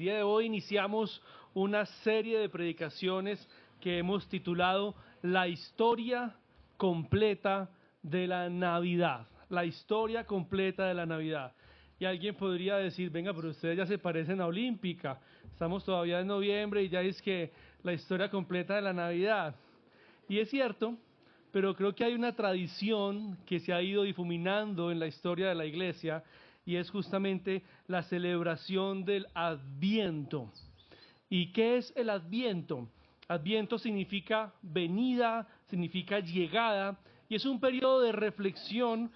día de hoy iniciamos una serie de predicaciones que hemos titulado La historia completa de la Navidad. La historia completa de la Navidad. Y alguien podría decir, venga, pero ustedes ya se parecen a Olímpica. Estamos todavía en noviembre y ya es que la historia completa de la Navidad. Y es cierto, pero creo que hay una tradición que se ha ido difuminando en la historia de la iglesia y es justamente la celebración del Adviento. ¿Y qué es el Adviento? Adviento significa venida, significa llegada y es un periodo de reflexión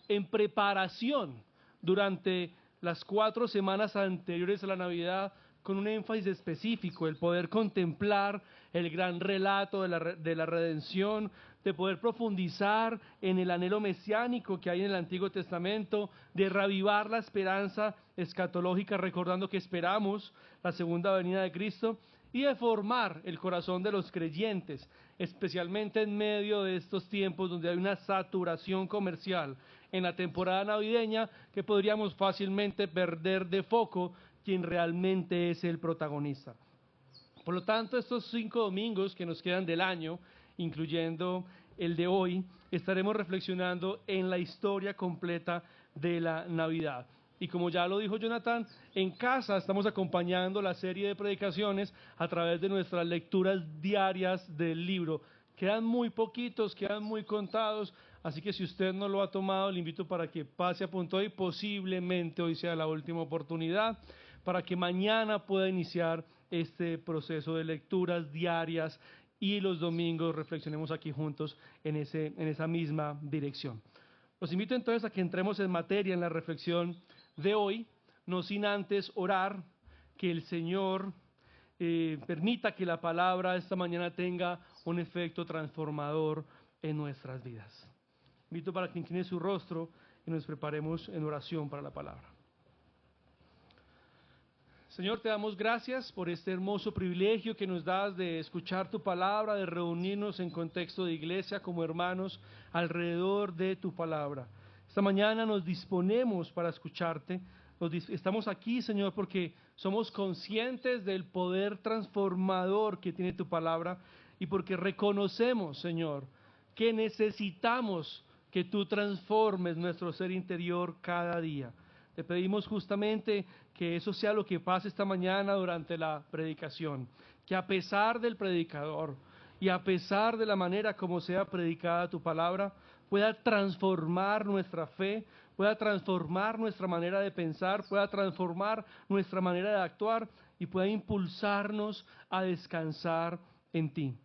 en preparación durante las 4 semanas anteriores a la Navidad, con un énfasis específico, el poder contemplar el gran relato de la redención, de poder profundizar en el anhelo mesiánico que hay en el Antiguo Testamento, de reavivar la esperanza escatológica, recordando que esperamos la segunda venida de Cristo, y de formar el corazón de los creyentes, especialmente en medio de estos tiempos donde hay una saturación comercial en la temporada navideña que podríamos fácilmente perder de foco quien realmente es el protagonista. Por lo tanto, estos 5 domingos que nos quedan del año, incluyendo el de hoy, estaremos reflexionando en la historia completa de la Navidad. Y como ya lo dijo Jonathan, en casa estamos acompañando la serie de predicaciones a través de nuestras lecturas diarias del libro. Quedan muy poquitos, quedan muy contados, así que si usted no lo ha tomado, le invito para que pase a punto hoy, posiblemente hoy sea la última oportunidad, para que mañana pueda iniciar este proceso de lecturas diarias y los domingos reflexionemos aquí juntos en esa misma dirección. Los invito entonces a que entremos en materia en la reflexión de hoy, no sin antes orar que el Señor permita que la palabra esta mañana tenga un efecto transformador en nuestras vidas. Invito para que incline su rostro y nos preparemos en oración para la palabra. Señor, te damos gracias por este hermoso privilegio que nos das de escuchar tu palabra, de reunirnos en contexto de iglesia como hermanos alrededor de tu palabra. Esta mañana nos disponemos para escucharte. Estamos aquí, Señor, porque somos conscientes del poder transformador que tiene tu palabra y porque reconocemos, Señor, que necesitamos que tú transformes nuestro ser interior cada día. Te pedimos justamente que eso sea lo que pase esta mañana durante la predicación, que a pesar del predicador y a pesar de la manera como sea predicada tu palabra, pueda transformar nuestra fe, pueda transformar nuestra manera de pensar, pueda transformar nuestra manera de actuar y pueda impulsarnos a descansar en ti.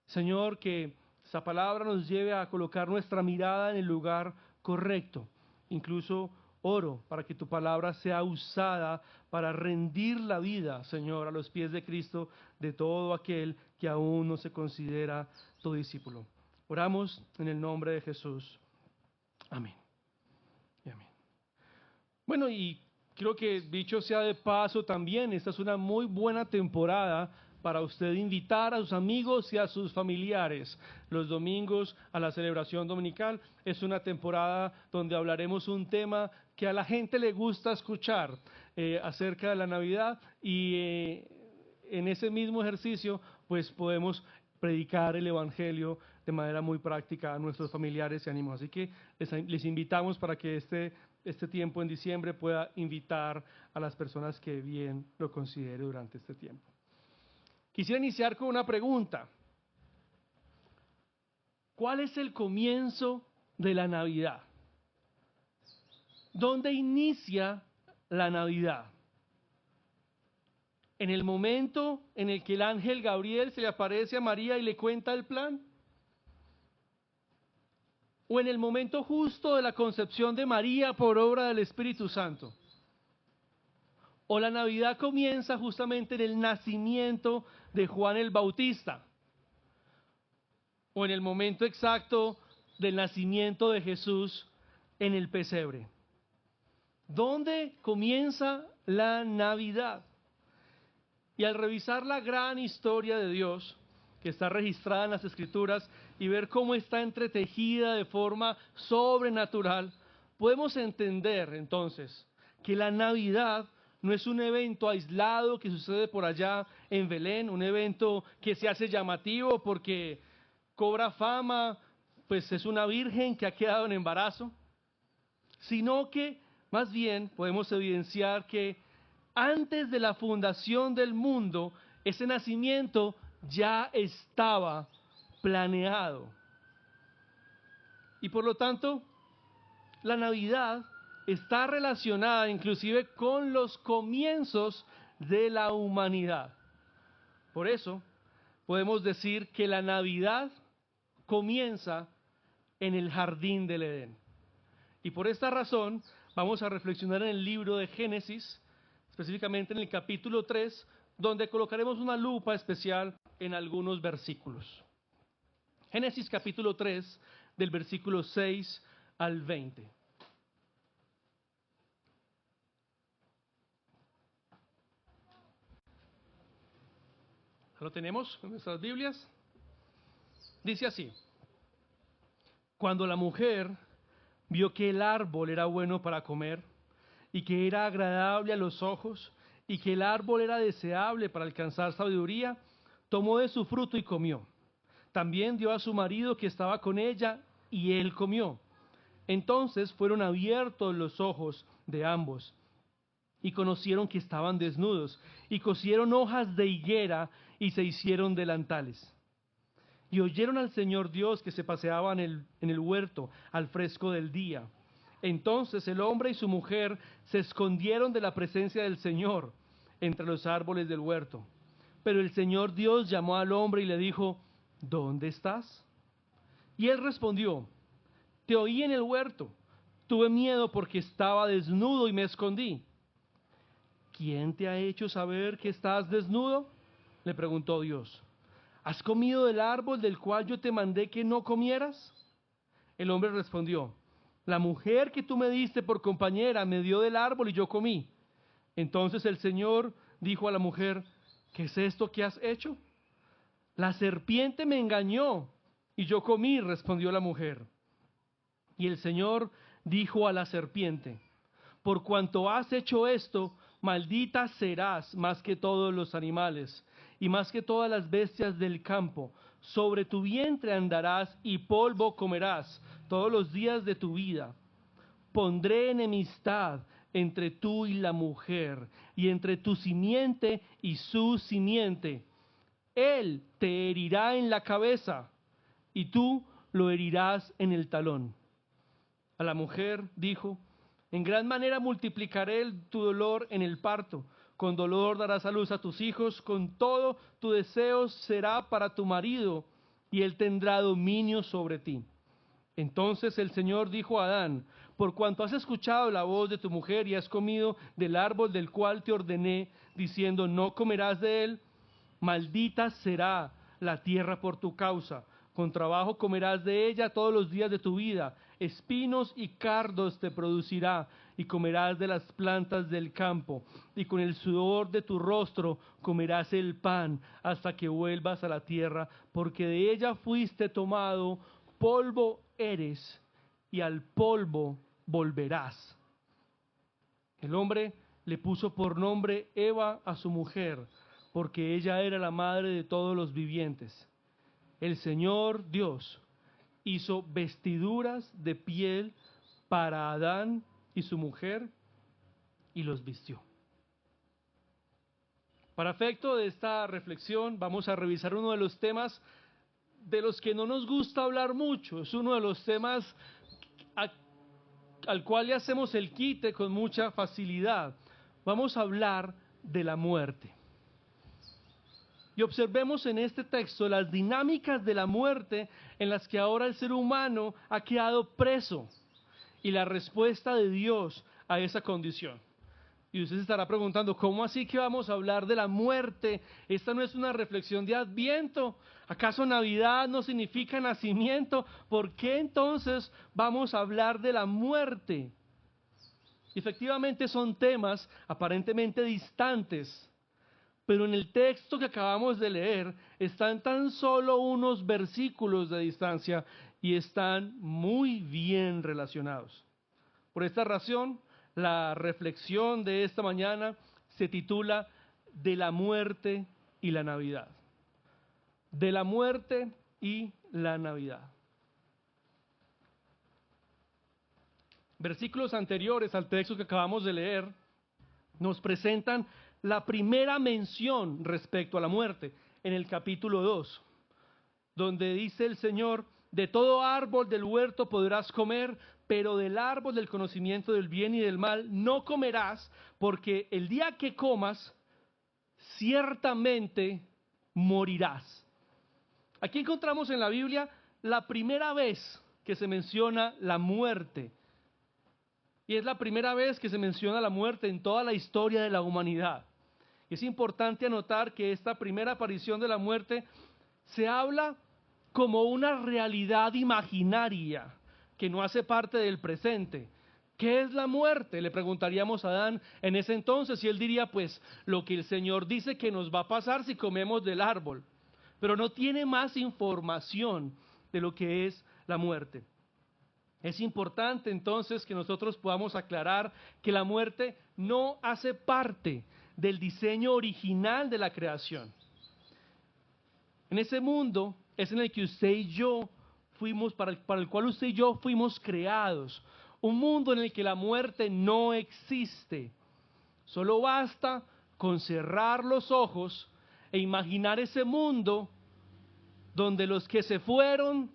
Señor, que esa palabra nos lleve a colocar nuestra mirada en el lugar correcto, incluso oro para que tu palabra sea usada para rendir la vida, Señor, a los pies de Cristo de todo aquel que aún no se considera tu discípulo. Oramos en el nombre de Jesús. Amén. Y amén. Bueno, y creo que dicho sea de paso también, esta es una muy buena temporada para usted invitar a sus amigos y a sus familiares. Los domingos a la celebración dominical es una temporada donde hablaremos un tema que a la gente le gusta escuchar acerca de la Navidad y en ese mismo ejercicio pues podemos predicar el Evangelio de manera muy práctica a nuestros familiares y amigos. Así que les invitamos para que este tiempo en diciembre pueda invitar a las personas que bien lo considere durante este tiempo. Quisiera iniciar con una pregunta. ¿Cuál es el comienzo de la Navidad? ¿Dónde inicia la Navidad? ¿En el momento en el que el ángel Gabriel se le aparece a María y le cuenta el plan? ¿O en el momento justo de la concepción de María por obra del Espíritu Santo? ¿O la Navidad comienza justamente en el nacimiento de Juan el Bautista? ¿O en el momento exacto del nacimiento de Jesús en el pesebre? ¿Dónde comienza la Navidad? Y al revisar la gran historia de Dios, que está registrada en las Escrituras, y ver cómo está entretejida de forma sobrenatural, podemos entender entonces que la Navidad no es un evento aislado que sucede por allá en Belén, un evento que se hace llamativo porque cobra fama, pues es una virgen que ha quedado en embarazo, sino que más bien podemos evidenciar que antes de la fundación del mundo, ese nacimiento ya estaba planeado. Y por lo tanto, la Navidad está relacionada inclusive con los comienzos de la humanidad. Por eso, podemos decir que la Navidad comienza en el jardín del Edén. Y por esta razón, vamos a reflexionar en el libro de Génesis, específicamente en el capítulo 3, donde colocaremos una lupa especial en algunos versículos. Génesis capítulo 3, del versículo 6 al 20. ¿Lo tenemos en nuestras Biblias? Dice así: cuando la mujer vio que el árbol era bueno para comer, y que era agradable a los ojos, y que el árbol era deseable para alcanzar sabiduría, tomó de su fruto y comió. También dio a su marido que estaba con ella, y él comió. Entonces fueron abiertos los ojos de ambos, y conocieron que estaban desnudos, y cosieron hojas de higuera, y se hicieron delantales. Y oyeron al Señor Dios que se paseaba en el huerto al fresco del día. Entonces el hombre y su mujer se escondieron de la presencia del Señor entre los árboles del huerto. Pero el Señor Dios llamó al hombre y le dijo: ¿dónde estás? Y él respondió: te oí en el huerto, tuve miedo porque estaba desnudo y me escondí. ¿Quién te ha hecho saber que estás desnudo?, le preguntó Dios. ¿Has comido del árbol del cual yo te mandé que no comieras? El hombre respondió: la mujer que tú me diste por compañera me dio del árbol y yo comí. Entonces el Señor dijo a la mujer: ¿qué es esto que has hecho? La serpiente me engañó y yo comí, respondió la mujer. Y el Señor dijo a la serpiente: por cuanto has hecho esto, maldita serás más que todos los animales y más que todas las bestias del campo. Sobre tu vientre andarás y polvo comerás todos los días de tu vida. Pondré enemistad entre tú y la mujer, y entre tu simiente y su simiente. Él te herirá en la cabeza, y tú lo herirás en el talón. A la mujer dijo: en gran manera multiplicaré tu dolor en el parto. Con dolor darás a luz a tus hijos, con todo tu deseo será para tu marido, y él tendrá dominio sobre ti. Entonces el Señor dijo a Adán: por cuanto has escuchado la voz de tu mujer y has comido del árbol del cual te ordené, diciendo: no comerás de él, maldita será la tierra por tu causa. Con trabajo comerás de ella todos los días de tu vida. Espinos y cardos te producirá, y comerás de las plantas del campo. Y con el sudor de tu rostro comerás el pan, hasta que vuelvas a la tierra, porque de ella fuiste tomado, polvo eres, y al polvo volverás. El hombre le puso por nombre Eva a su mujer, porque ella era la madre de todos los vivientes. El Señor Dios hizo vestiduras de piel para Adán y su mujer y los vistió. Para efecto de esta reflexión, vamos a revisar uno de los temas de los que no nos gusta hablar mucho. Es uno de los temas al cual le hacemos el quite con mucha facilidad. Vamos a hablar de la muerte. Y observemos en este texto las dinámicas de la muerte en las que ahora el ser humano ha quedado preso, y la respuesta de Dios a esa condición. Y usted se estará preguntando: ¿cómo así que vamos a hablar de la muerte? Esta no es una reflexión de Adviento. ¿Acaso Navidad no significa nacimiento? ¿Por qué entonces vamos a hablar de la muerte? Efectivamente son temas aparentemente distantes, pero en el texto que acabamos de leer están tan solo unos versículos de distancia y están muy bien relacionados. Por esta razón, la reflexión de esta mañana se titula De la muerte y la Navidad. De la muerte y la Navidad. Versículos anteriores al texto que acabamos de leer nos presentan la primera mención respecto a la muerte en el capítulo 2, donde dice el Señor: de todo árbol del huerto podrás comer, pero del árbol del conocimiento del bien y del mal no comerás, porque el día que comas, ciertamente morirás. Aquí encontramos en la Biblia la primera vez que se menciona la muerte. Y es la primera vez que se menciona la muerte en toda la historia de la humanidad. Es importante anotar que esta primera aparición de la muerte se habla como una realidad imaginaria que no hace parte del presente. ¿Qué es la muerte?, le preguntaríamos a Adán en ese entonces, y él diría: pues lo que el Señor dice que nos va a pasar si comemos del árbol. Pero no tiene más información de lo que es la muerte. Es importante entonces que nosotros podamos aclarar que la muerte no hace parte del diseño original de la creación. En ese mundo es en el que usted y yo fuimos, para el cual usted y yo fuimos creados. Un mundo en el que la muerte no existe. Solo basta con cerrar los ojos e imaginar ese mundo donde los que se fueron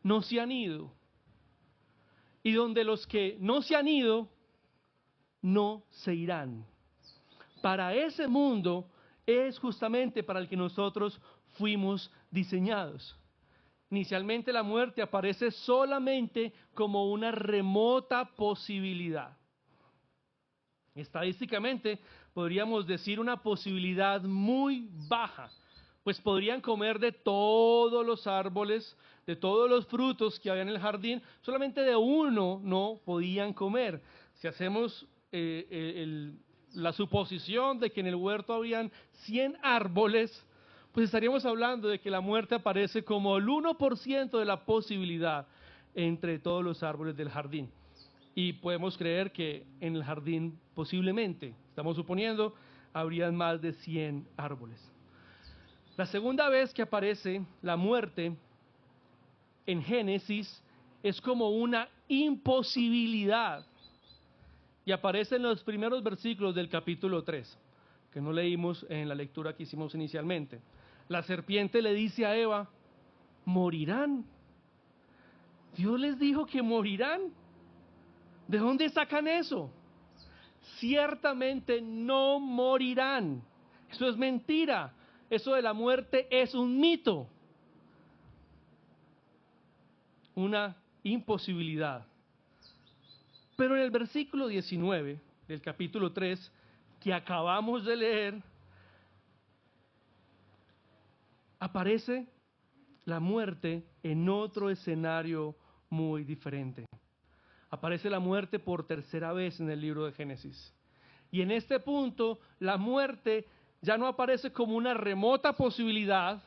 no se han ido. Y donde los que no se han ido, no se irán. Para ese mundo es justamente para el que nosotros fuimos diseñados. Inicialmente la muerte aparece solamente como una remota posibilidad. Estadísticamente podríamos decir una posibilidad muy baja, pues podrían comer de todos los árboles, de todos los frutos que había en el jardín, solamente de uno no podían comer. Si hacemos la suposición de que en el huerto habían 100 árboles, pues estaríamos hablando de que la muerte aparece como el 1% de la posibilidad entre todos los árboles del jardín. Y podemos creer que en el jardín posiblemente, estamos suponiendo, habrían más de 100 árboles. La segunda vez que aparece la muerte en Génesis es como una imposibilidad. Y aparece en los primeros versículos del capítulo 3, que no leímos en la lectura que hicimos inicialmente. La serpiente le dice a Eva: morirán. Dios les dijo que morirán. ¿De dónde sacan eso? Ciertamente no morirán. Eso es mentira. Eso de la muerte es un mito. Una imposibilidad. Pero en el versículo 19 del capítulo 3 que acabamos de leer, aparece la muerte en otro escenario muy diferente. Aparece la muerte por tercera vez en el libro de Génesis. Y en este punto, la muerte ya no aparece como una remota posibilidad,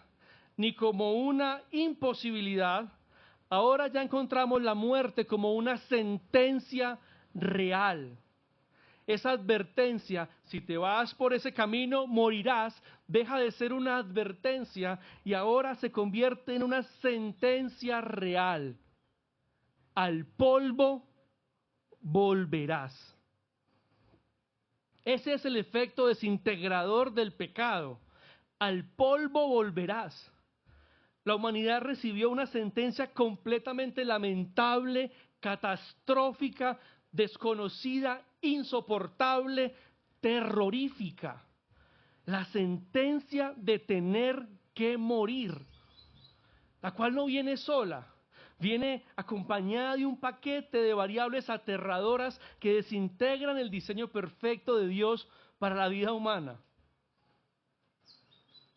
ni como una imposibilidad. Ahora ya encontramos la muerte como una sentencia real. Esa advertencia: si te vas por ese camino, morirás, deja de ser una advertencia y ahora se convierte en una sentencia real. Al polvo volverás. Ese es el efecto desintegrador del pecado. Al polvo volverás. La humanidad recibió una sentencia completamente lamentable, catastrófica, desconocida, insoportable, terrorífica. La sentencia de tener que morir, la cual no viene sola. Viene acompañada de un paquete de variables aterradoras que desintegran el diseño perfecto de Dios para la vida humana.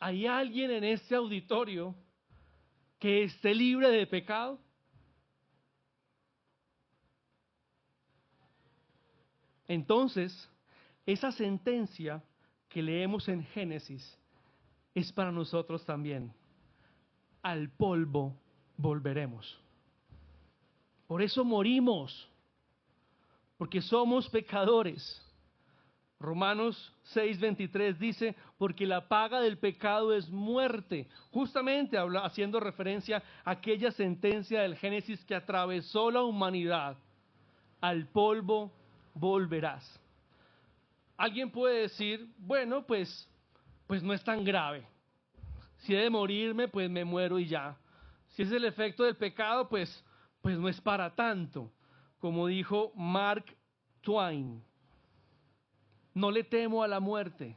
¿Hay alguien en este auditorio que esté libre de pecado? Entonces, esa sentencia que leemos en Génesis es para nosotros también. Al polvo volveremos. Por eso morimos, porque somos pecadores. Romanos 6:23 dice, porque la paga del pecado es muerte, justamente haciendo referencia a aquella sentencia del Génesis que atravesó la humanidad. Al polvo volverás. Alguien puede decir, bueno, pues no es tan grave. Si he de morirme, pues me muero y ya. Si es el efecto del pecado, pues no es para tanto. Como dijo Mark Twain, no le temo a la muerte.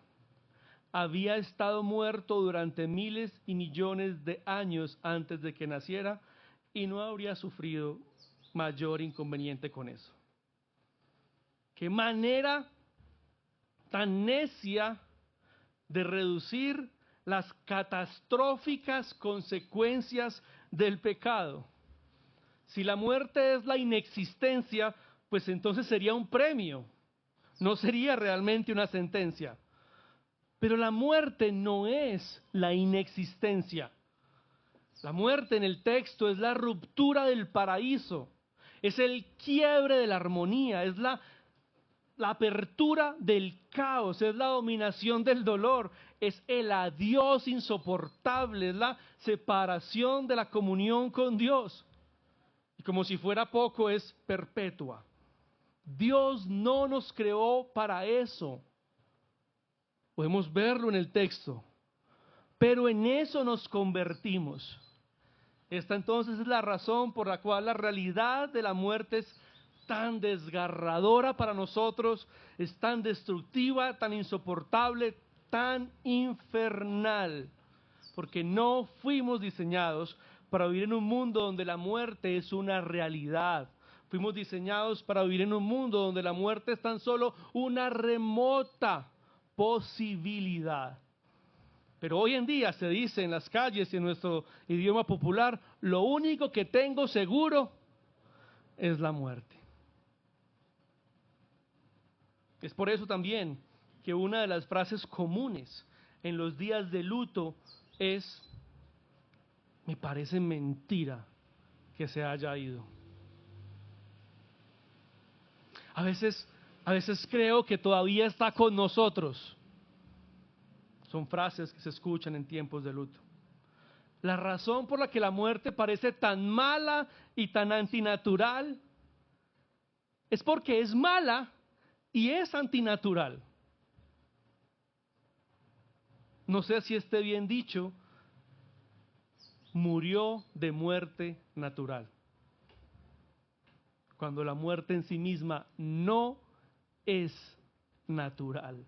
Había estado muerto durante miles y millones de años antes de que naciera y no habría sufrido mayor inconveniente con eso. Qué manera tan necia de reducir las catastróficas consecuencias del pecado. Si la muerte es la inexistencia, pues entonces sería un premio, no sería realmente una sentencia. Pero la muerte no es la inexistencia. La muerte en el texto es la ruptura del paraíso, es el quiebre de la armonía, es la apertura del caos, es la dominación del dolor, es el adiós insoportable, es la separación de la comunión con Dios. Y como si fuera poco, es perpetua. Dios no nos creó para eso. Podemos verlo en el texto, pero en eso nos convertimos. Esta entonces es la razón por la cual la realidad de la muerte es tan desgarradora para nosotros, es tan destructiva, tan insoportable, tan infernal, porque no fuimos diseñados para vivir en un mundo donde la muerte es una realidad. Fuimos diseñados para vivir en un mundo donde la muerte es tan solo una remota posibilidad. Pero hoy en día se dice en las calles y en nuestro idioma popular, lo único que tengo seguro es la muerte. Es por eso también que una de las frases comunes en los días de luto es, me parece mentira que se haya ido. A veces creo que todavía está con nosotros. Son frases que se escuchan en tiempos de luto. La razón por la que la muerte parece tan mala y tan antinatural es porque es mala y es antinatural. No sé si esté bien dicho, murió de muerte natural. Cuando la muerte en sí misma no es natural.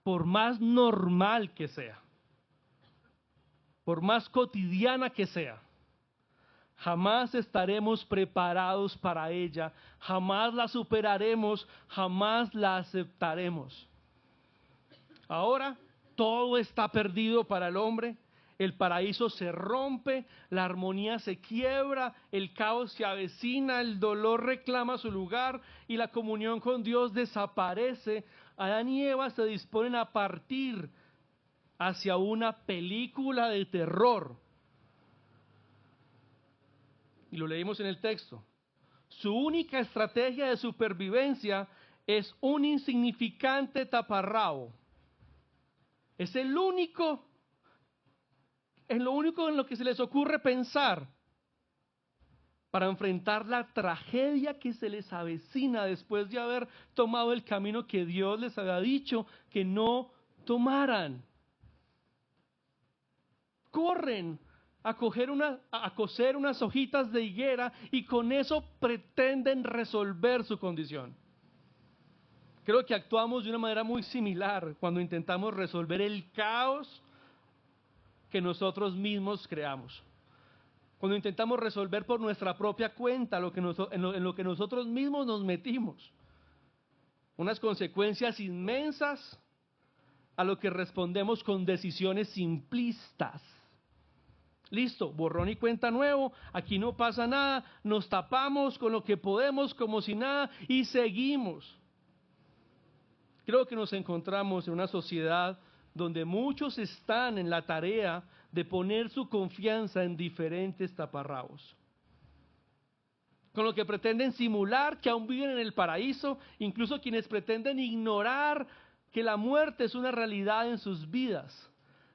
Por más normal que sea, por más cotidiana que sea, jamás estaremos preparados para ella, jamás la superaremos, jamás la aceptaremos. Ahora todo está perdido para el hombre, el paraíso se rompe, la armonía se quiebra, el caos se avecina, el dolor reclama su lugar y la comunión con Dios desaparece. Adán y Eva se disponen a partir hacia una película de terror. Y lo leímos en el texto. Su única estrategia de supervivencia es un insignificante taparrabo. Es lo único en lo que se les ocurre pensar para enfrentar la tragedia que se les avecina después de haber tomado el camino que Dios les había dicho que no tomaran. Corren a coser unas hojitas de higuera y con eso pretenden resolver su condición. Creo que actuamos de una manera muy similar cuando intentamos resolver el caos que nosotros mismos creamos. Cuando intentamos resolver por nuestra propia cuenta en lo que nosotros mismos nos metimos. Unas consecuencias inmensas a lo que respondemos con decisiones simplistas. Listo, borrón y cuenta nuevo, aquí no pasa nada, nos tapamos con lo que podemos como si nada y seguimos. Creo que nos encontramos en una sociedad donde muchos están en la tarea de poner su confianza en diferentes taparrabos. con lo que pretenden simular que aún viven en el paraíso, incluso quienes pretenden ignorar que la muerte es una realidad en sus vidas.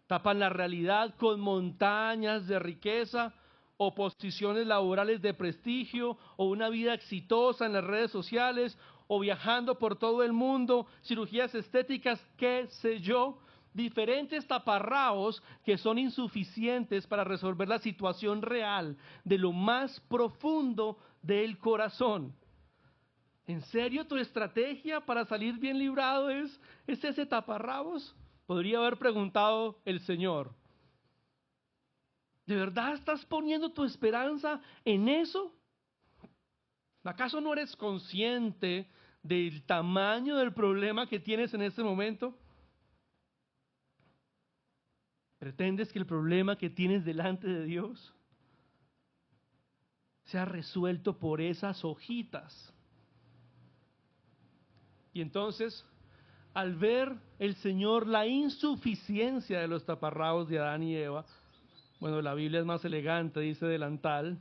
Tapan la realidad con montañas de riqueza o posiciones laborales de prestigio o una vida exitosa en las redes sociales o viajando por todo el mundo, cirugías estéticas, qué sé yo, diferentes taparrabos que son insuficientes para resolver la situación real de lo más profundo del corazón. ¿En serio tu estrategia para salir bien librado es ese taparrabos? Podría haber preguntado el Señor. ¿De verdad estás poniendo tu esperanza en eso? ¿Acaso no eres consciente del tamaño del problema que tienes en este momento? ¿Pretendes que el problema que tienes delante de Dios sea resuelto por esas hojitas? Y entonces, al ver el Señor la insuficiencia de los taparrabos de Adán y Eva, bueno, la Biblia es más elegante, dice delantal,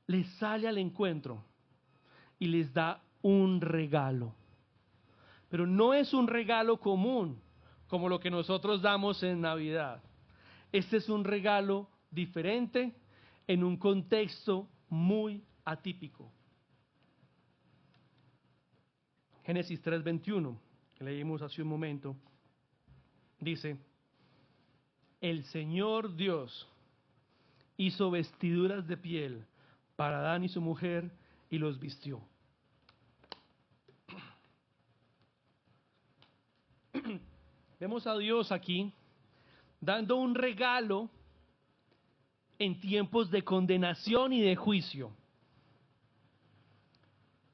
les sale al encuentro y les da un regalo. Pero no es un regalo común, como lo que nosotros damos en Navidad. Este es un regalo diferente en un contexto muy atípico. Génesis 3:21, que leímos hace un momento, dice: el Señor Dios hizo vestiduras de piel para Adán y su mujer y los vistió. Vemos a Dios aquí dando un regalo en tiempos de condenación y de juicio.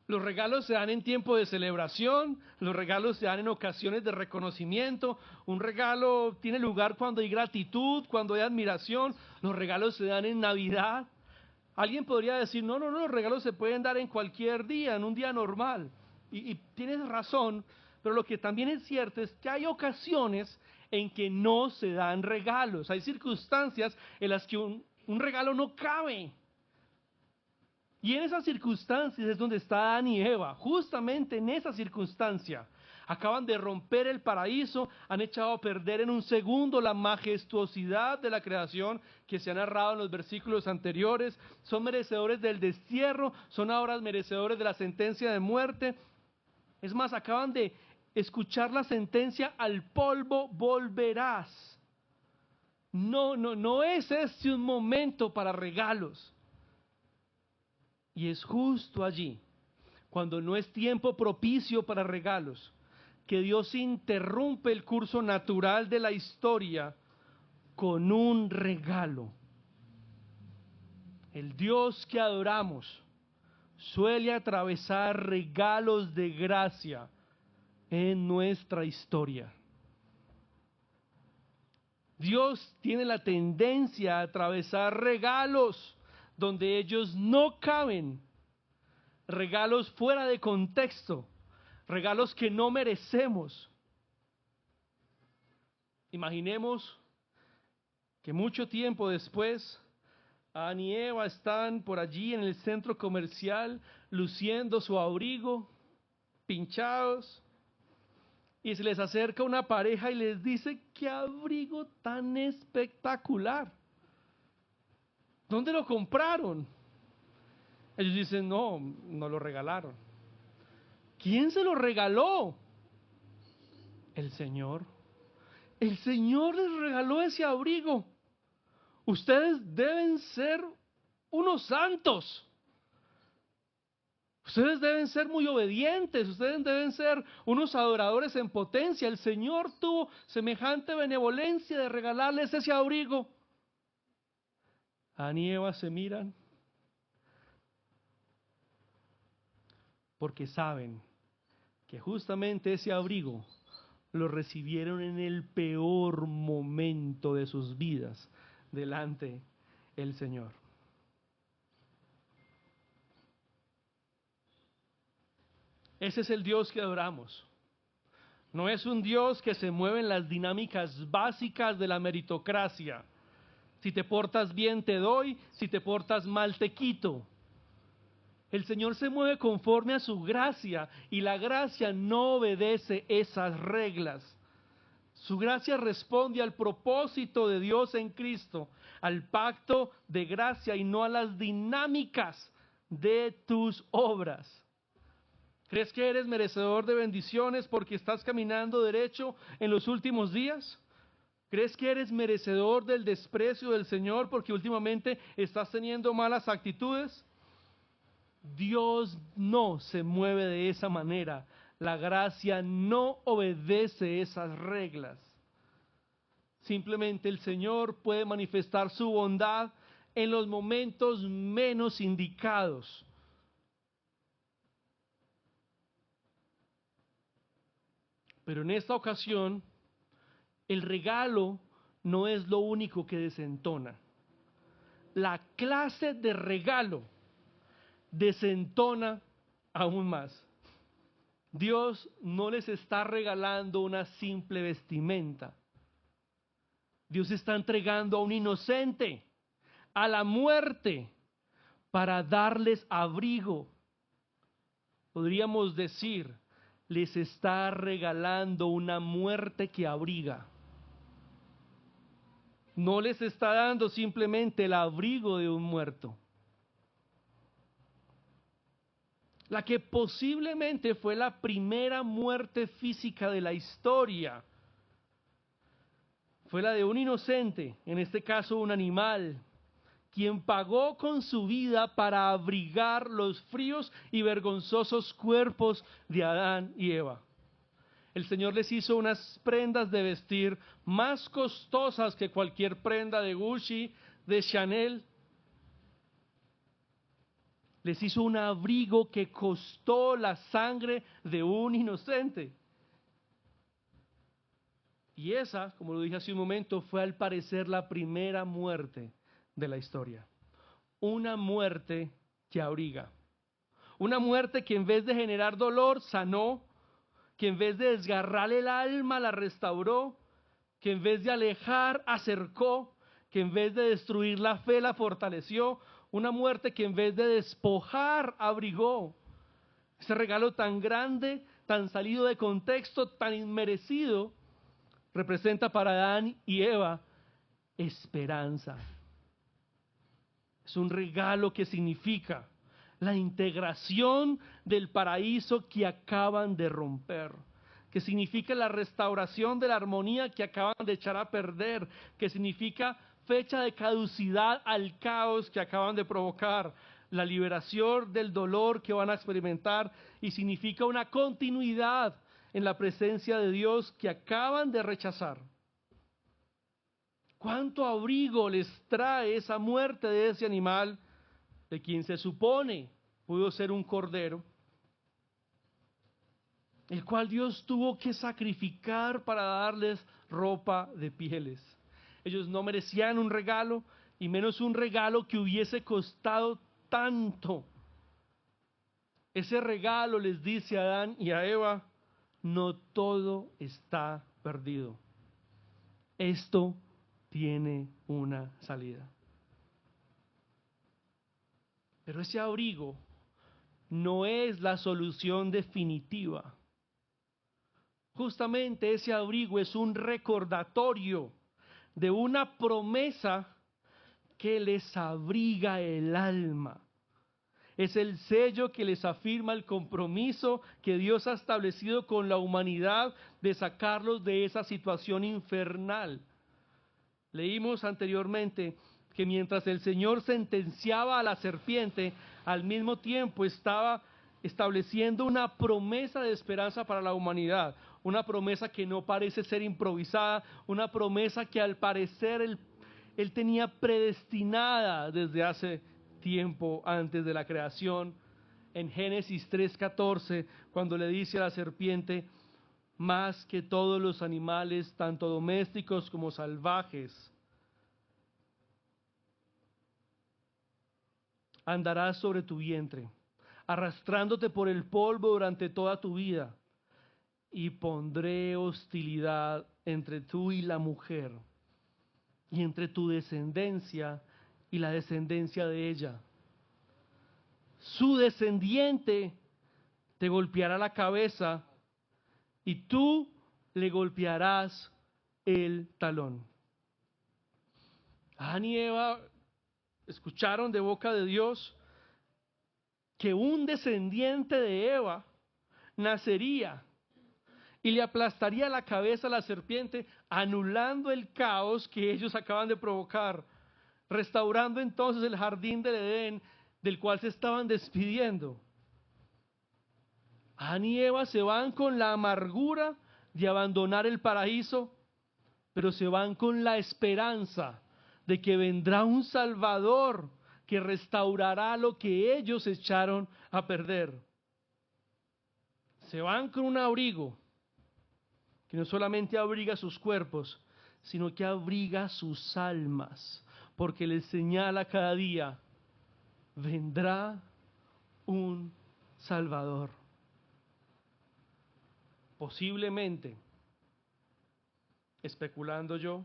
Los regalos se dan en tiempo de celebración, los regalos se dan en ocasiones de reconocimiento, un regalo tiene lugar cuando hay gratitud, cuando hay admiración, los regalos se dan en Navidad. Alguien podría decir, no, los regalos se pueden dar en cualquier día, en un día normal. Y tienes razón, pero lo que también es cierto es que hay ocasiones en que no se dan regalos, hay circunstancias en las que un regalo no cabe. Y en esas circunstancias es donde está Adán y Eva, justamente en esa circunstancia. Acaban de romper el paraíso, han echado a perder en un segundo la majestuosidad de la creación que se ha narrado en los versículos anteriores. Son merecedores del destierro, son ahora merecedores de la sentencia de muerte. Es más, acaban de escuchar la sentencia: al polvo volverás. No es este un momento para regalos. Y es justo allí, cuando no es tiempo propicio para regalos, que Dios interrumpe el curso natural de la historia con un regalo. El Dios que adoramos suele atravesar regalos de gracia en nuestra historia. Dios tiene la tendencia a atravesar regalos donde ellos no caben, regalos fuera de contexto, regalos que no merecemos. Imaginemos que mucho tiempo después, Adán y Eva están por allí en el centro comercial luciendo su abrigo, pinchados, y se les acerca una pareja y les dice: ¡qué abrigo tan espectacular! ¿Dónde lo compraron? Ellos dicen: no lo regalaron. ¿Quién se lo regaló? El Señor. El Señor les regaló ese abrigo. Ustedes deben ser unos santos. Ustedes deben ser muy obedientes. Ustedes deben ser unos adoradores en potencia. El Señor tuvo semejante benevolencia de regalarles ese abrigo. Adán y Eva se miran porque saben que justamente ese abrigo lo recibieron en el peor momento de sus vidas delante del Señor. Ese es el Dios que adoramos. No es un Dios que se mueve en las dinámicas básicas de la meritocracia, Si te portas bien te doy, si te portas mal te quito. El Señor se mueve conforme a su gracia y la gracia no obedece esas reglas. Su gracia responde al propósito de Dios en Cristo, al pacto de gracia y no a las dinámicas de tus obras. ¿Crees que eres merecedor de bendiciones porque estás caminando derecho en los últimos días? ¿Crees que eres merecedor del desprecio del Señor porque últimamente estás teniendo malas actitudes? Dios no se mueve de esa manera. La gracia no obedece esas reglas. Simplemente el Señor puede manifestar su bondad en los momentos menos indicados. Pero en esta ocasión, el regalo no es lo único que desentona. La clase de regalo desentona aún más. Dios no les está regalando una simple vestimenta. Dios está entregando a un inocente a la muerte para darles abrigo. Podríamos decir, les está regalando una muerte que abriga. No les está dando simplemente el abrigo de un muerto. La que posiblemente fue la primera muerte física de la historia fue la de un inocente, en este caso un animal, quien pagó con su vida para abrigar los fríos y vergonzosos cuerpos de Adán y Eva. El Señor les hizo unas prendas de vestir más costosas que cualquier prenda de Gucci, de Chanel. Les hizo un abrigo que costó la sangre de un inocente. Y esa, como lo dije hace un momento, fue al parecer la primera muerte de la historia. Una muerte que abriga. Una muerte que en vez de generar dolor, sanó. Que en vez de desgarrar el alma, la restauró. Que en vez de alejar, acercó. Que en vez de destruir la fe, la fortaleció. Una muerte que en vez de despojar, abrigó. Ese regalo tan grande, tan salido de contexto, tan inmerecido, representa para Adán y Eva esperanza. Es un regalo que significa la integración del paraíso que acaban de romper, que significa la restauración de la armonía que acaban de echar a perder, que significa fecha de caducidad al caos que acaban de provocar, la liberación del dolor que van a experimentar y significa una continuidad en la presencia de Dios que acaban de rechazar. ¿Cuánto abrigo les trae esa muerte de ese animal, de quien se supone pudo ser un cordero, el cual Dios tuvo que sacrificar para darles ropa de pieles? Ellos no merecían un regalo, y menos un regalo que hubiese costado tanto. Ese regalo les dice a Adán y a Eva: no todo está perdido. Esto tiene una salida. Pero ese abrigo no es la solución definitiva. Justamente ese abrigo es un recordatorio de una promesa que les abriga el alma. Es el sello que les afirma el compromiso que Dios ha establecido con la humanidad de sacarlos de esa situación infernal. Leímos anteriormente que mientras el Señor sentenciaba a la serpiente, al mismo tiempo estaba estableciendo una promesa de esperanza para la humanidad, una promesa que no parece ser improvisada, una promesa que al parecer él tenía predestinada desde hace tiempo antes de la creación. En Génesis 3:14, cuando le dice a la serpiente: más que todos los animales, tanto domésticos como salvajes, andarás sobre tu vientre, arrastrándote por el polvo durante toda tu vida, y pondré hostilidad entre tú y la mujer, y entre tu descendencia y la descendencia de ella. Su descendiente te golpeará la cabeza y tú le golpearás el talón. Adán y Eva escucharon de boca de Dios que un descendiente de Eva nacería y le aplastaría la cabeza a la serpiente, anulando el caos que ellos acaban de provocar, restaurando entonces el jardín del Edén del cual se estaban despidiendo. Adán y Eva se van con la amargura de abandonar el paraíso, pero se van con la esperanza de que vendrá un Salvador que restaurará lo que ellos echaron a perder. Se van con un abrigo que no solamente abriga sus cuerpos, sino que abriga sus almas, porque les señala cada día: vendrá un Salvador. Posiblemente, especulando yo,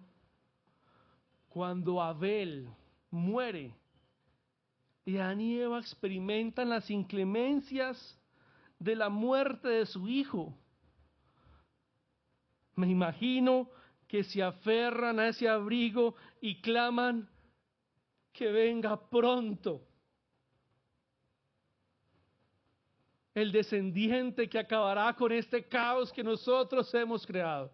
cuando Abel muere y Adán y Eva experimentan las inclemencias de la muerte de su hijo, me imagino que se aferran a ese abrigo y claman que venga pronto el descendiente que acabará con este caos que nosotros hemos creado.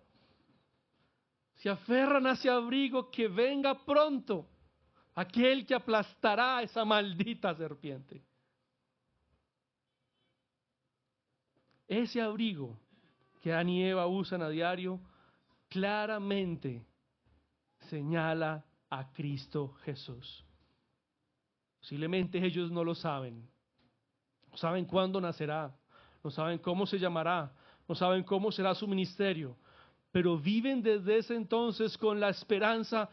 Se aferran a ese abrigo, que venga pronto aquel que aplastará a esa maldita serpiente. Ese abrigo que Adán y Eva usan a diario claramente señala a Cristo Jesús. Posiblemente ellos no lo saben. No saben cuándo nacerá, no saben cómo se llamará, no saben cómo será su ministerio, pero viven desde ese entonces con la esperanza: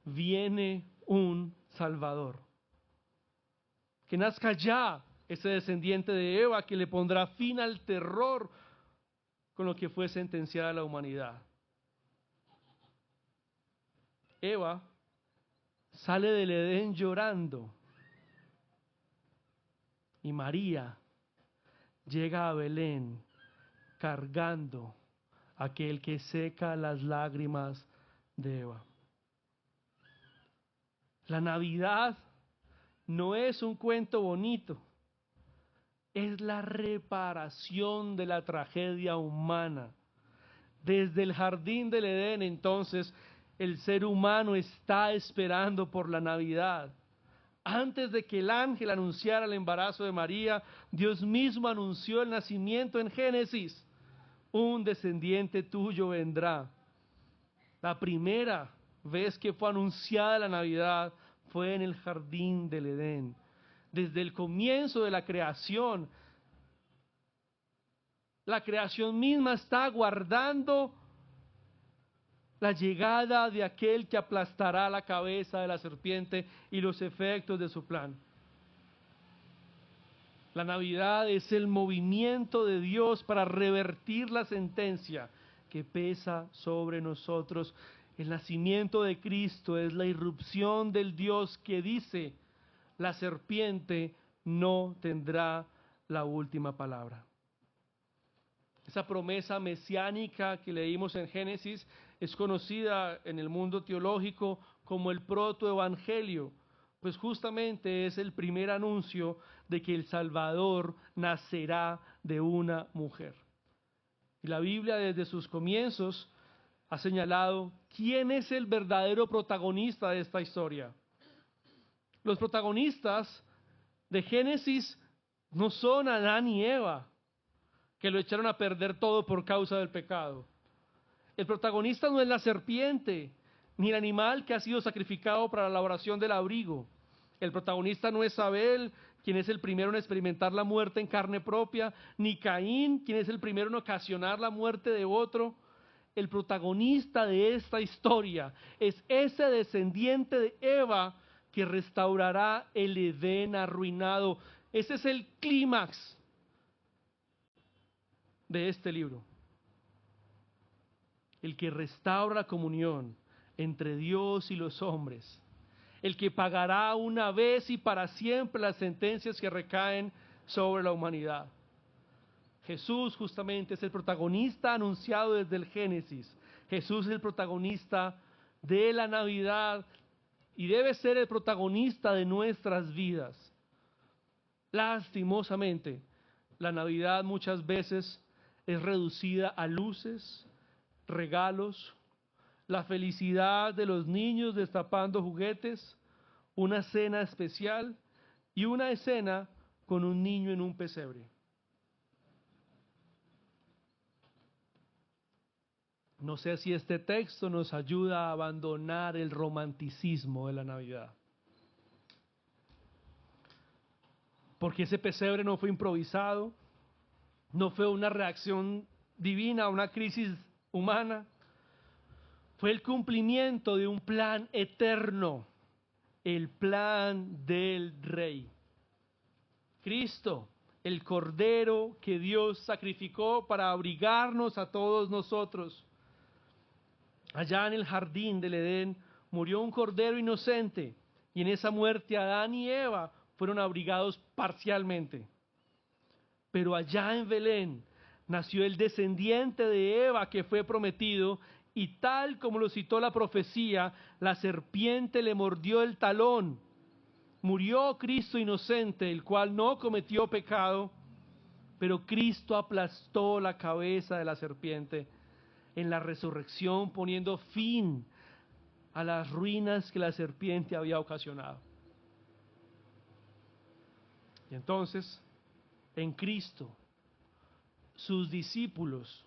viene un Salvador. Que nazca ya ese descendiente de Eva que le pondrá fin al terror con lo que fue sentenciada la humanidad. Eva sale del Edén llorando y María llega a Belén cargando aquel que seca las lágrimas de Eva. La Navidad no es un cuento bonito, es la reparación de la tragedia humana. Desde el jardín del Edén, entonces, el ser humano está esperando por la Navidad. Antes de que el ángel anunciara el embarazo de María, Dios mismo anunció el nacimiento en Génesis: un descendiente tuyo vendrá. La primera vez que fue anunciada la Navidad fue en el jardín del Edén. Desde el comienzo de la creación misma está aguardando la llegada de aquel que aplastará la cabeza de la serpiente y los efectos de su plan. La Navidad es el movimiento de Dios para revertir la sentencia que pesa sobre nosotros. El nacimiento de Cristo es la irrupción del Dios que dice: la serpiente no tendrá la última palabra. Esa promesa mesiánica que leímos en Génesis es conocida en el mundo teológico como el protoevangelio, pues justamente es el primer anuncio de que el Salvador nacerá de una mujer. Y la Biblia desde sus comienzos ha señalado quién es el verdadero protagonista de esta historia. Los protagonistas de Génesis no son Adán y Eva, que lo echaron a perder todo por causa del pecado. El protagonista no es la serpiente, ni el animal que ha sido sacrificado para la elaboración del abrigo. El protagonista no es Abel, quien es el primero en experimentar la muerte en carne propia, ni Caín, quien es el primero en ocasionar la muerte de otro. El protagonista de esta historia es ese descendiente de Eva que restaurará el Edén arruinado. Ese es el clímax de este libro. El que restaura la comunión, entre Dios y los hombres, el que pagará una vez y para siempre las sentencias que recaen sobre la humanidad. Jesús justamente es el protagonista anunciado desde el Génesis. Jesús es el protagonista de la Navidad y debe ser el protagonista de nuestras vidas. Lastimosamente, la Navidad muchas veces es reducida a luces, regalos, la felicidad de los niños destapando juguetes, una cena especial y una escena con un niño en un pesebre. No sé si este texto nos ayuda a abandonar el romanticismo de la Navidad. Porque ese pesebre no fue improvisado, no fue una reacción divina a una crisis humana, fue el cumplimiento de un plan eterno, el plan del Rey. Cristo, el Cordero que Dios sacrificó para abrigarnos a todos nosotros. Allá en el jardín del Edén murió un cordero inocente y en esa muerte Adán y Eva fueron abrigados parcialmente. Pero allá en Belén nació el descendiente de Eva que fue prometido y tal como lo citó la profecía, la serpiente le mordió el talón. Murió Cristo inocente, el cual no cometió pecado, pero Cristo aplastó la cabeza de la serpiente en la resurrección, poniendo fin a las ruinas que la serpiente había ocasionado. Y entonces, en Cristo, sus discípulos,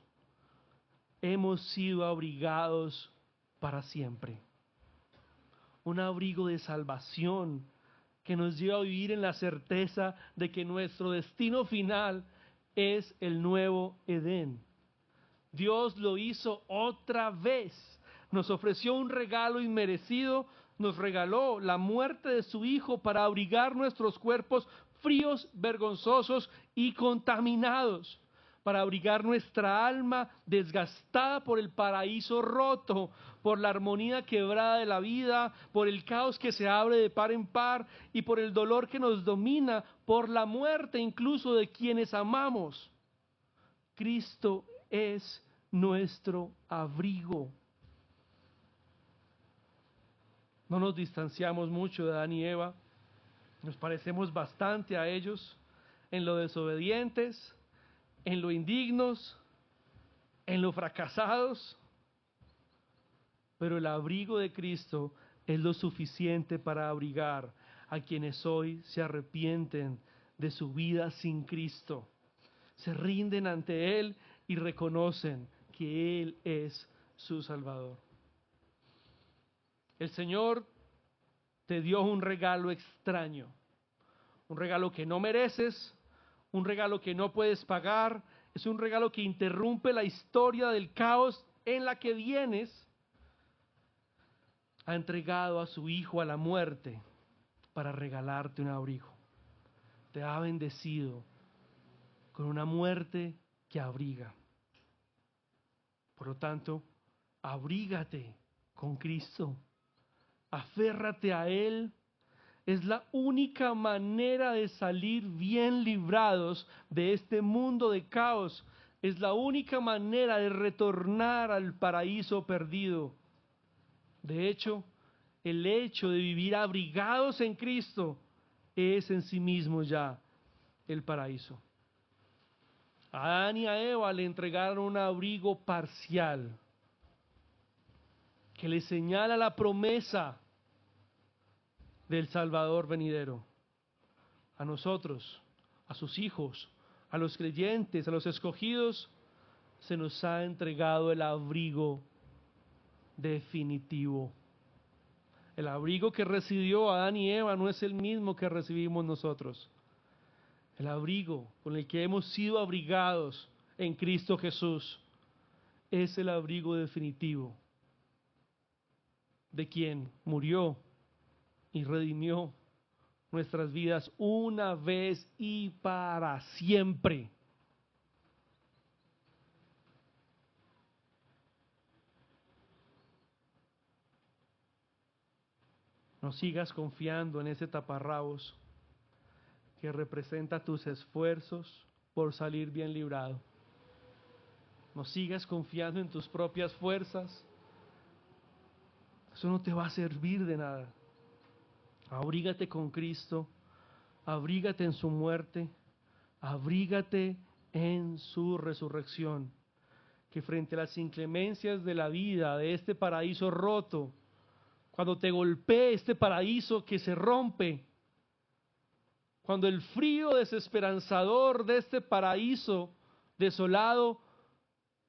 hemos sido abrigados para siempre. Un abrigo de salvación que nos lleva a vivir en la certeza de que nuestro destino final es el nuevo Edén. Dios lo hizo otra vez. Nos ofreció un regalo inmerecido, nos regaló la muerte de su Hijo para abrigar nuestros cuerpos fríos, vergonzosos y contaminados, para abrigar nuestra alma desgastada por el paraíso roto, por la armonía quebrada de la vida, por el caos que se abre de par en par y por el dolor que nos domina, por la muerte incluso de quienes amamos. Cristo es nuestro abrigo. No nos distanciamos mucho de Adán y Eva, nos parecemos bastante a ellos en lo desobedientes, en lo indignos, en lo fracasados, pero el abrigo de Cristo es lo suficiente para abrigar a quienes hoy se arrepienten de su vida sin Cristo, se rinden ante Él y reconocen que Él es su Salvador. El Señor te dio un regalo extraño, un regalo que no mereces, un regalo que no puedes pagar, es un regalo que interrumpe la historia del caos en la que vienes. Ha entregado a su Hijo a la muerte para regalarte un abrigo. Te ha bendecido con una muerte que abriga. Por lo tanto, abrígate con Cristo, aférrate a Él. Es la única manera de salir bien librados de este mundo de caos. Es la única manera de retornar al paraíso perdido. De hecho, el hecho de vivir abrigados en Cristo es en sí mismo ya el paraíso. A Adán y a Eva le entregaron un abrigo parcial que le señala la promesa del Salvador venidero. A nosotros, a sus hijos, a los creyentes, a los escogidos, se nos ha entregado el abrigo definitivo. El abrigo que recibió Adán y Eva no es el mismo que recibimos nosotros. El abrigo con el que hemos sido abrigados en Cristo Jesús es el abrigo definitivo de quien murió y redimió nuestras vidas una vez y para siempre. No sigas confiando en ese taparrabos que representa tus esfuerzos por salir bien librado. No sigas confiando en tus propias fuerzas. Eso no te va a servir de nada. Abrígate con Cristo, abrígate en su muerte, abrígate en su resurrección. Que frente a las inclemencias de la vida, de este paraíso roto, cuando te golpee este paraíso que se rompe, cuando el frío desesperanzador de este paraíso desolado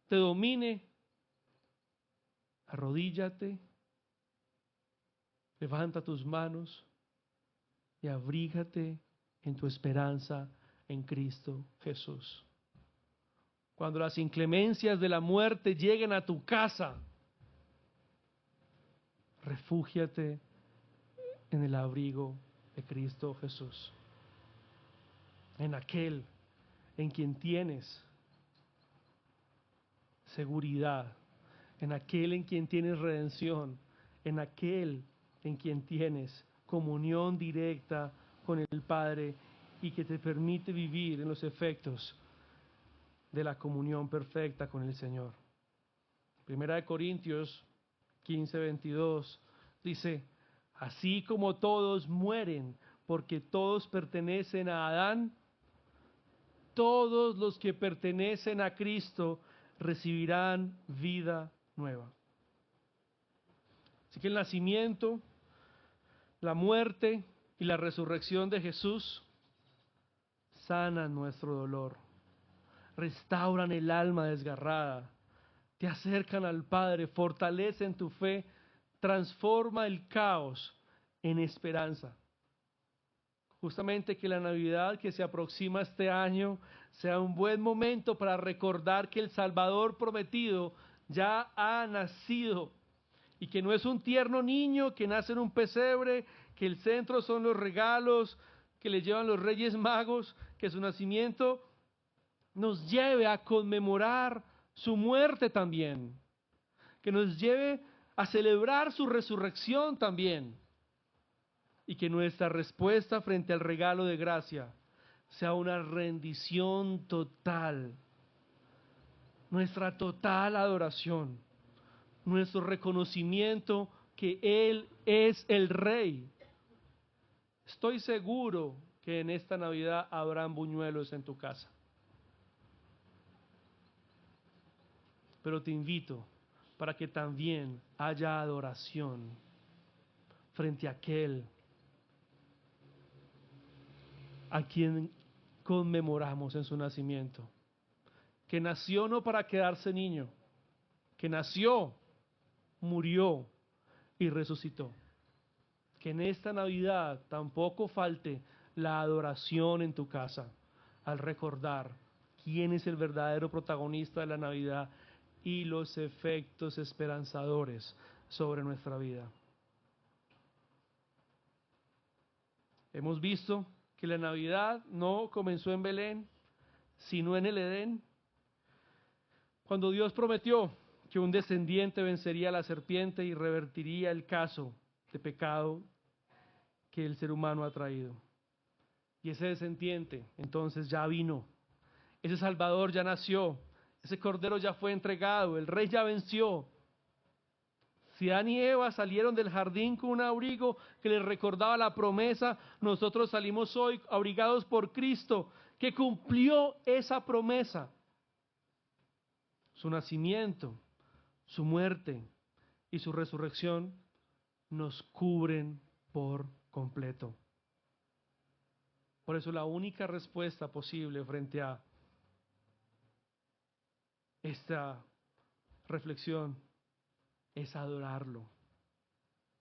te domine, arrodíllate, levanta tus manos y abrígate en tu esperanza en Cristo Jesús. Cuando las inclemencias de la muerte lleguen a tu casa, refúgiate en el abrigo de Cristo Jesús, en aquel en quien tienes seguridad, en aquel en quien tienes redención, en aquel en quien tienes comunión directa con el Padre y que te permite vivir en los efectos de la comunión perfecta con el Señor. Primera de Corintios 15:22 dice: así como todos mueren porque todos pertenecen a Adán, todos los que pertenecen a Cristo recibirán vida nueva. Así que el nacimiento, la muerte y la resurrección de Jesús sanan nuestro dolor, restauran el alma desgarrada, te acercan al Padre, fortalecen tu fe, transforma el caos en esperanza. Justamente que la Navidad que se aproxima este año sea un buen momento para recordar que el Salvador prometido ya ha nacido y que no es un tierno niño que nace en un pesebre, que el centro son los regalos que le llevan los Reyes Magos, que su nacimiento nos lleve a conmemorar su muerte también, que nos lleve a celebrar su resurrección también, y que nuestra respuesta frente al regalo de gracia sea una rendición total, nuestra total adoración, nuestro reconocimiento que Él es el Rey. Estoy seguro que en esta Navidad habrán buñuelos en tu casa. Pero te invito para que también haya adoración frente a aquel a quien conmemoramos en su nacimiento, que nació no para quedarse niño, que nació, murió y resucitó. Que en esta Navidad tampoco falte la adoración en tu casa al recordar quién es el verdadero protagonista de la Navidad y los efectos esperanzadores sobre nuestra vida. Hemos visto que la Navidad no comenzó en Belén, sino en el Edén, cuando Dios prometió que un descendiente vencería a la serpiente y revertiría el caso de pecado que el ser humano ha traído. Y ese descendiente entonces ya vino, ese Salvador ya nació, ese Cordero ya fue entregado, el Rey ya venció. Si Adán y Eva salieron del jardín con un abrigo que les recordaba la promesa, nosotros salimos hoy abrigados por Cristo, que cumplió esa promesa. Su nacimiento, su muerte y su resurrección nos cubren por completo. Por eso la única respuesta posible frente a esta reflexión es adorarlo,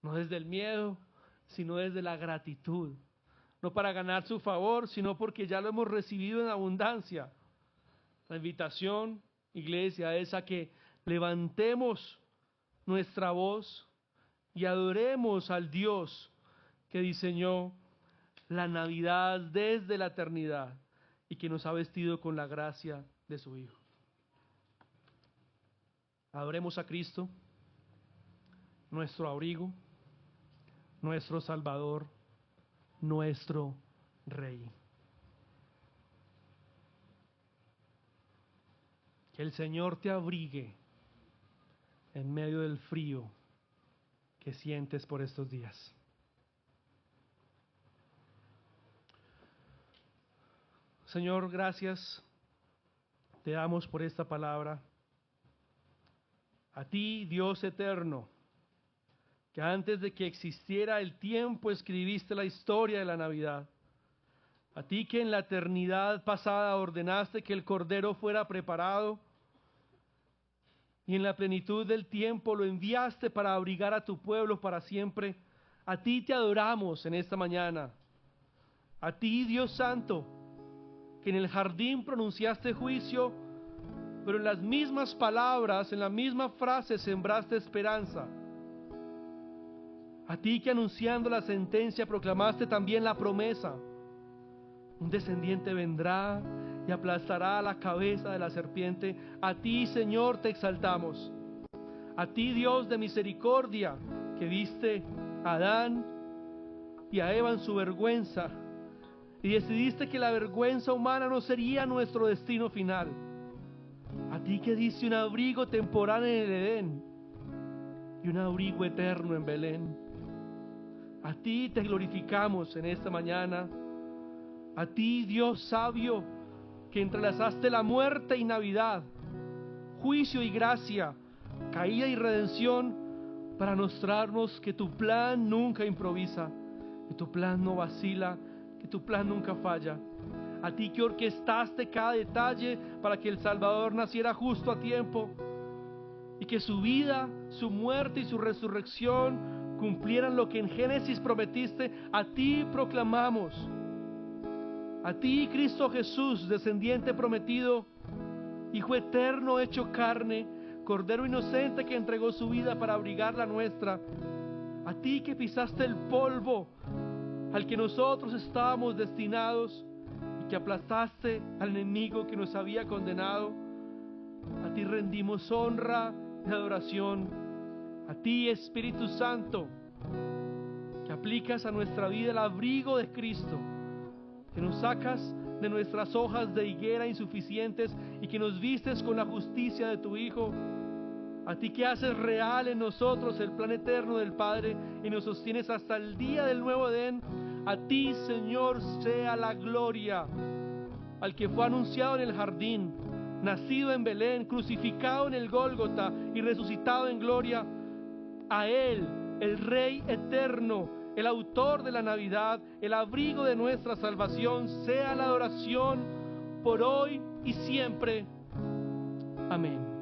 no desde el miedo, sino desde la gratitud, no para ganar su favor, sino porque ya lo hemos recibido en abundancia. La invitación, iglesia, es a que levantemos nuestra voz y adoremos al Dios que diseñó la Navidad desde la eternidad y que nos ha vestido con la gracia de su Hijo. Adoremos a Cristo, nuestro abrigo, nuestro Salvador, nuestro Rey. Que el Señor te abrigue en medio del frío que sientes por estos días. Señor, gracias te damos por esta palabra. A ti, Dios eterno, que antes de que existiera el tiempo escribiste la historia de la Navidad. A ti que en la eternidad pasada ordenaste que el Cordero fuera preparado y en la plenitud del tiempo lo enviaste para abrigar a tu pueblo para siempre. A ti te adoramos en esta mañana. A ti, Dios Santo, que en el jardín pronunciaste juicio, pero en las mismas palabras, en la misma frase sembraste esperanza. A ti que anunciando la sentencia proclamaste también la promesa. Un descendiente vendrá y aplastará la cabeza de la serpiente. A ti, Señor, te exaltamos. A ti, Dios de misericordia, que viste a Adán y a Eva en su vergüenza y decidiste que la vergüenza humana no sería nuestro destino final. A ti que diste un abrigo temporal en el Edén y un abrigo eterno en Belén. A ti te glorificamos en esta mañana. A ti, Dios sabio, que entrelazaste la muerte y Navidad, juicio y gracia, caída y redención, para mostrarnos que tu plan nunca improvisa, que tu plan no vacila, que tu plan nunca falla. A ti que orquestaste cada detalle para que el Salvador naciera justo a tiempo y que su vida, su muerte y su resurrección cumplieran lo que en Génesis prometiste. A ti proclamamos. A ti, Cristo Jesús, descendiente prometido, Hijo eterno hecho carne, Cordero inocente que entregó su vida para abrigar la nuestra. A ti que pisaste el polvo al que nosotros estábamos destinados y que aplastaste al enemigo que nos había condenado. A ti rendimos honra y adoración. A ti, Espíritu Santo, que aplicas a nuestra vida el abrigo de Cristo, que nos sacas de nuestras hojas de higuera insuficientes y que nos vistes con la justicia de tu Hijo. A ti que haces real en nosotros el plan eterno del Padre y nos sostienes hasta el día del nuevo Edén. A ti, Señor, sea la gloria. Al que fue anunciado en el jardín, nacido en Belén, crucificado en el Gólgota y resucitado en gloria. A Él, el Rey eterno, el autor de la Navidad, el abrigo de nuestra salvación, sea la adoración por hoy y siempre. Amén.